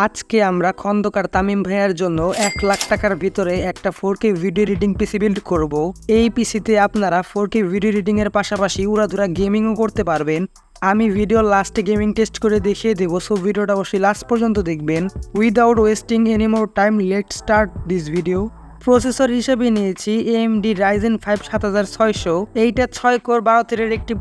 আজকে আমরা খন্দকার তামিম ভাইয়ার জন্য 1 লাখ টাকার ভিতরে একটা 4K video reading PC build করব। এই পিসিতে আপনারা 4K ভিডিও রিডিং এর পাশাপাশি উড়াধুরা গেমিংও করতে পারবেন। আমি ভিডিওর লাস্টে গেমিং টেস্ট করে দেখিয়ে দেবো, সো ভিডিওটা অবশ্যই লাস্ট পর্যন্ত দেখবেন। Without wasting any more time, let's start this video. Processor হিসেবে নিয়েছি AMD Ryzen 5 7600। এইটা 6 কোর 12 থ্রেডের একটি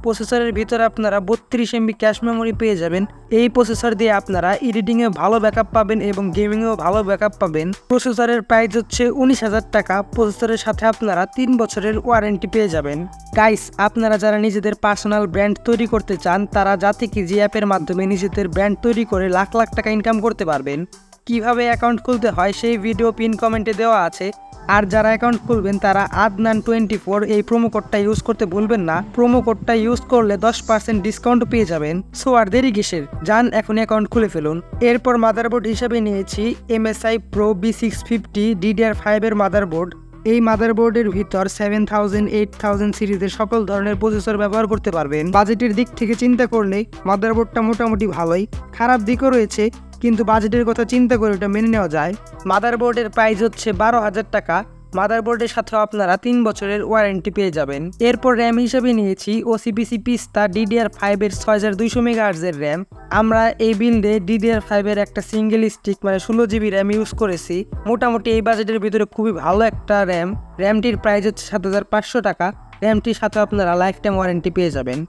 প্রসেসরের ভিতরে আপনারা 32 MB ক্যাশ মেমোরি পেয়ে যাবেন। এই প্রসেসর দিয়ে আপনারা এডিটিংয়ে ভালো ব্যাকআপ পাবেন এবং গেমিংয়েও ভালো ব্যাকআপ পাবেন। প্রসেসরের প্রাইস হচ্ছে 19,000 টাকা। প্রসেসরের সাথে আপনারা 3 বছরের ওয়ারেন্টি পেয়ে যাবেন। গাইস, আপনারা যারা নিজেদের পার্সোনাল ব্র্যান্ড তৈরি করতে চান তারা জাতিকিজি অ্যাপের মাধ্যমে নিজেদের ব্র্যান্ড তৈরি করে লাখ লাখ টাকা ইনকাম করতে পারবেন। কিভাবে অ্যাকাউন্ট খুলতে হয় সেই ভিডিও পিন কমেন্টে দেওয়া আছে। আর যারা অ্যাকাউন্ট খুলবেন তারা adnan24 এই প্রোমো কোডটা ইউজ করতে ভুলবেন না। প্রোমো কোডটা ইউজ করলে 10% ডিসকাউন্ট পেয়ে যাবেন। সো আর দেরি কিসের, যান এখন অ্যাকাউন্ট খুলে ফেলুন। এরপর মাদারবোর্ড হিসাবে নিয়েছি MSI Pro B650 DDR5 এর মাদারবোর্ড। এই মাদারবোর্ডের ভিতর 7000, 8000 সিরিজের সকল ধরনের প্রসেসর ব্যবহার করতে পারবেন। বাজেটের দিক থেকে চিন্তা করলে মাদারবোর্ডটা মোটামুটি ভালোই, খারাপ দিকও রয়েছে, কিন্তু বাজেটের কথা চিন্তা করে ওটা মেনে নেওয়া যায়। মাদারবোর্ডের প্রাইস হচ্ছে 12,000 টাকা। মাদারবোর্ডের সাথে আপনারা 3 বছরের ওয়ারেন্টি পেয়ে যাবেন। এরপর র্যাম হিসেবে নিয়েছি OCPC পিস্তা DDR5 এর 6200 MHz এর র্যাম। আমরা এই বিল্ডে DDR5 এর একটা সিঙ্গেল স্টিক মানে 16 GB র্যাম ইউজ করেছি। মোটামুটি এই বাজেটের ভিতরে খুবই ভালো একটা র্যাম। র্যামটির প্রাইস হচ্ছে 7500 টাকা। র্যামটির সাথে আপনারা লাইফ টাইম ওয়ারেন্টি পেয়ে যাবেন।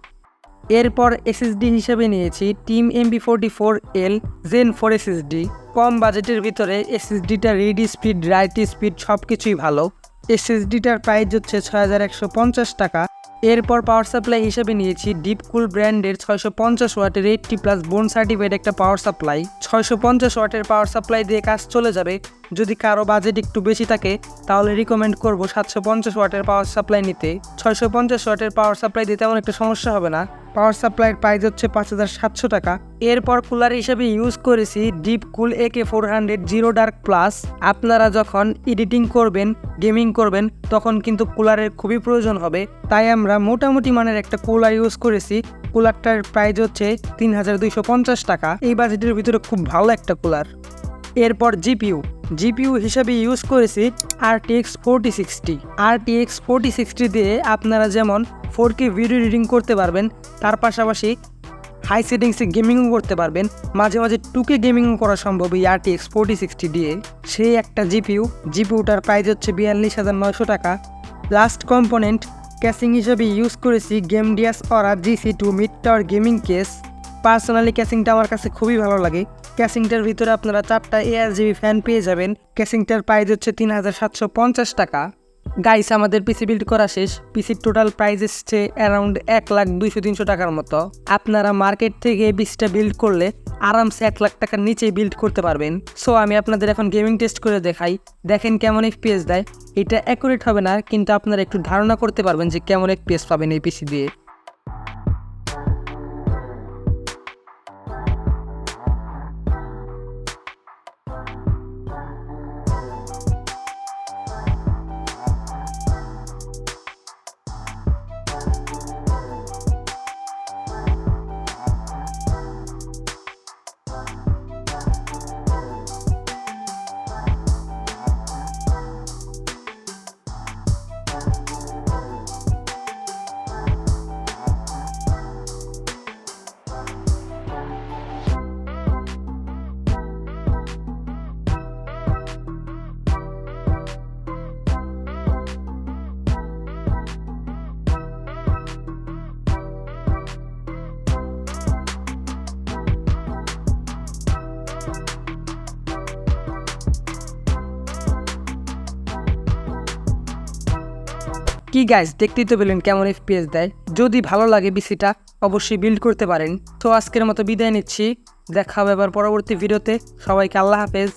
এরপর SSD হিসেবে নিয়েছি টিম MB44L Zen 4 SSD। কম বাজেটের ভিতরে SSDটা রিড স্পিড, রাইট স্পিড সব কিছুই ভালো। SSDটার প্রাইস হচ্ছে 6150 টাকা। এরপর পাওয়ার সাপ্লাই হিসেবে নিয়েছি ডিপকুল ব্র্যান্ডের 650 ওয়াটের 80+ বোন সার্টিফাইড একটা পাওয়ার সাপ্লাই। 650 ওয়াটের পাওয়ার সাপ্লাই দিয়ে কাজ চলে যাবে। যদি কারো বাজেট একটু বেশি থাকে তাহলে রিকমেন্ড করব 750 ওয়াটের পাওয়ার সাপ্লাই নিতে। 650 ওয়াটের পাওয়ার সাপ্লাই দিতে তেমন একটা সমস্যা হবে না। পাওয়ার সাপ্লাইয়ের প্রাইস হচ্ছে 5700 টাকা। এরপর কুলার হিসেবে ইউজ করেছি DeepCool AK400 zero dark plus. আপনারা যখন এডিটিং করবেন, গেমিং করবেন তখন কিন্তু কুলারের খুবই প্রয়োজন হবে, তাই আমরা মোটামুটি মানের একটা কুলার ইউজ করেছি। কুলারটার প্রাইস হচ্ছে 3250 টাকা। এই বাজেটের ভিতরে খুব ভালো একটা কুলার। এরপর জিপিইউ হিসাবে ইউজ করেছি RTX 4060। RTX 4060 দিয়ে আপনারা যেমন 4K ভিডিও রিডিং করতে পারবেন, তার পাশাপাশি হাই সেটিংসে গেমিংও করতে পারবেন। মাঝে মাঝে 2K গেমিংও করা সম্ভব এই RTX 4060 দিয়ে। সেই একটা জিপিইউটার প্রাইস হচ্ছে 42,900 টাকা। লাস্ট কম্পোনেন্ট ক্যাসিং হিসাবে ইউজ করেছি Gamdias Aura GC2 mid tower gaming case. Personally ক্যাসিংটা আমার কাছে খুবই ভালো লাগে। ক্যাসিংটার ভিতরে আপনারা 4টা ARGB ফ্যান পেয়ে যাবেন। ক্যাসিংটার প্রাইস হচ্ছে 3750 টাকা। গাইস, আমাদের পিসি বিল্ড করা শেষ। পিসির টোটাল প্রাইস এসছে অ্যারাউন্ড 1,00,000-200-300 টাকার মতো। আপনারা মার্কেট থেকে পিসিটা বিল্ড করলে আরামসে 1 লাখ টাকার নিচেই বিল্ড করতে পারবেন। সো আমি আপনাদের এখন গেমিং টেস্ট করে দেখাই, দেখেন কেমন FPS দেয়। এটা অ্যাকুরেট হবে না, কিন্তু আপনারা একটু ধারণা করতে পারবেন যে কেমন FPS পাবেন এই পিসি দিয়ে। কি গাইস, দেখতেই তো পেলেন কেমন FPS দেয়। যদি ভালো লাগে পিসিটা অবশ্যই বিল্ড করতে পারেন। তো আজকের মতো বিদায় নিচ্ছি, দেখা হবে আবার পরবর্তী ভিডিওতে। সবাইকে আল্লাহ হাফেজ।